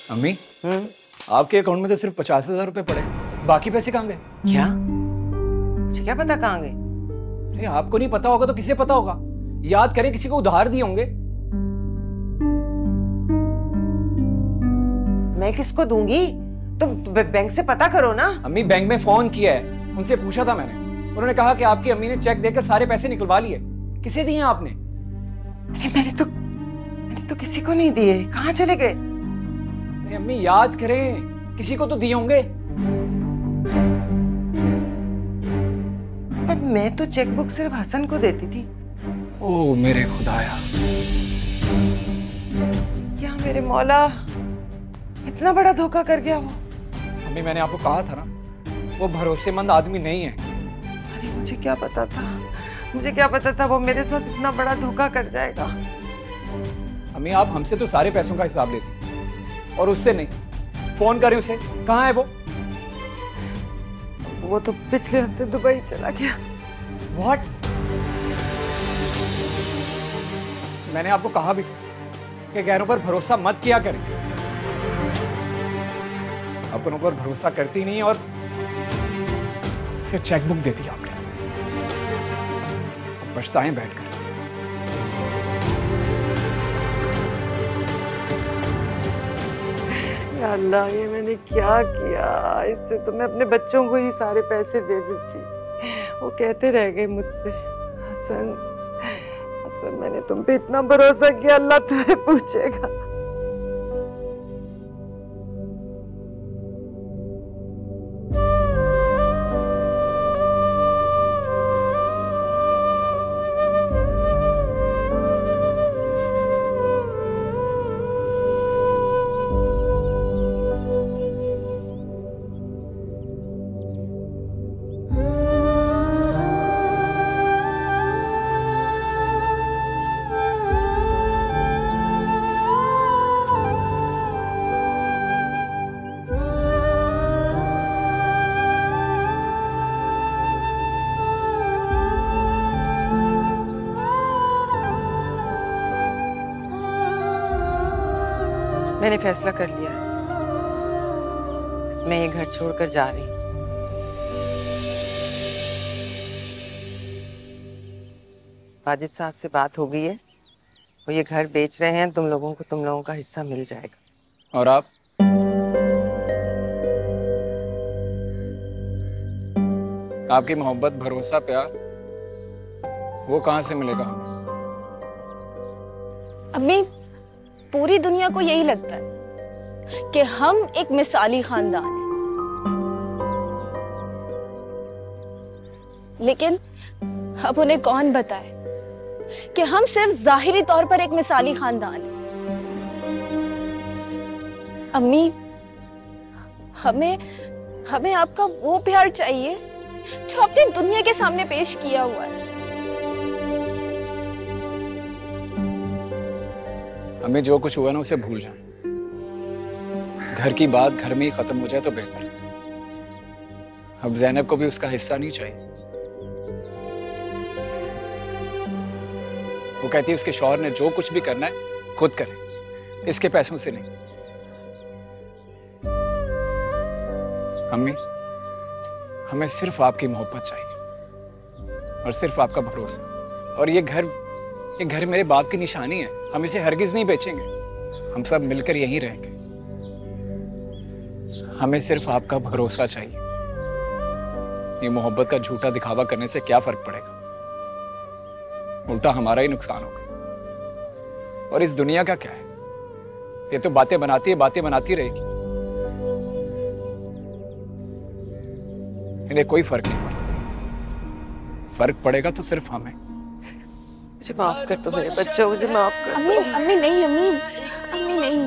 अम्मी आपके अकाउंट में तो सिर्फ 50,000 रुपए पड़े, बाकी पैसे कहाँ गए? क्या? मुझे क्या पता कहाँ गए? अरे आपको नहीं पता होगा तो किसे पता होगा? याद करें, किसी को उधार दिए होंगे। मैं किसको दूंगी? तुम बैंक से पता करो ना। अम्मी बैंक में फोन किया है, उनसे पूछा था मैंने, उन्होंने कहा कि आपकी अम्मी ने चेक देकर सारे पैसे निकलवा लिए। किसे दिए आपने? अरे मैंने तो किसी को नहीं दिए। कहाँ चले गए? अरे अम्मी याद करें, किसी को तो दिए होंगे। पर मैं तो चेकबुक सिर्फ हसन को देती थी। ओ मेरे खुदाया, क्या मेरे मौला, इतना बड़ा धोखा कर गया वो। अम्मी मैंने आपको कहा था ना, वो भरोसेमंद आदमी नहीं है। अरे मुझे क्या पता था वो मेरे साथ इतना बड़ा धोखा कर जाएगा। अम्मी आप हमसे तो सारे पैसों का हिसाब लेती थी और उससे नहीं। फोन करें उसे, कहाँ है वो? वो तो पिछले हफ्ते दुबई चला गया। What? मैंने आपको कहा भी था कि गैरों पर भरोसा मत किया करें। अपनों पर भरोसा करती नहीं और उसे चेकबुक दे दी आपने। अब पछताएं बैठकर। या अल्लाह, ये मैंने क्या किया? इससे तो मैं अपने बच्चों को ही सारे पैसे दे देती। वो कहते रह गए मुझसे, हसन मैंने तुम पे इतना भरोसा किया, अल्लाह तुम्हें पूछेगा। मैंने फैसला कर लिया है, मैं ये घर छोड़कर जा रही हूँ। वाजिद साहब से बात हो गई है, वो ये घर बेच रहे हैं, तुम लोगों का हिस्सा मिल जाएगा। और आप? आपकी मोहब्बत, भरोसा, प्यार वो कहां से मिलेगा? अम्मी, पूरी दुनिया को यही लगता है कि हम एक मिसाली खानदान हैं, लेकिन अब उन्हें कौन बताए कि हम सिर्फ जाहिरी तौर पर एक मिसाली खानदान हैं। अम्मी, हमें आपका वो प्यार चाहिए जो आपने दुनिया के सामने पेश किया हुआ है। हमें जो कुछ हुआ ना उसे भूल जाएं। घर की बात घर में ही खत्म हो जाए तो बेहतर है। अब ज़ैनब को भी उसका हिस्सा नहीं चाहिए। वो कहती है उसके शौहर ने जो कुछ भी करना है खुद करे, इसके पैसों से नहीं। अम्मी, हमें सिर्फ आपकी मोहब्बत चाहिए और सिर्फ आपका भरोसा। और ये घर मेरे बाप की निशानी है, हम इसे हरगिज नहीं बेचेंगे। हम सब मिलकर यहीं रहेंगे। हमें सिर्फ आपका भरोसा चाहिए। ये मोहब्बत का झूठा दिखावा करने से क्या फर्क पड़ेगा? उल्टा हमारा ही नुकसान होगा। और इस दुनिया का क्या है, ये तो बातें बनाती रहेगी। इन्हें कोई फर्क नहीं पड़ता। फर्क पड़ेगा तो सिर्फ हमें। मुझे माफ कर दो मेरे बच्चों, मुझे माफ कर दो। अम्मी नहीं, अम्मी नहीं।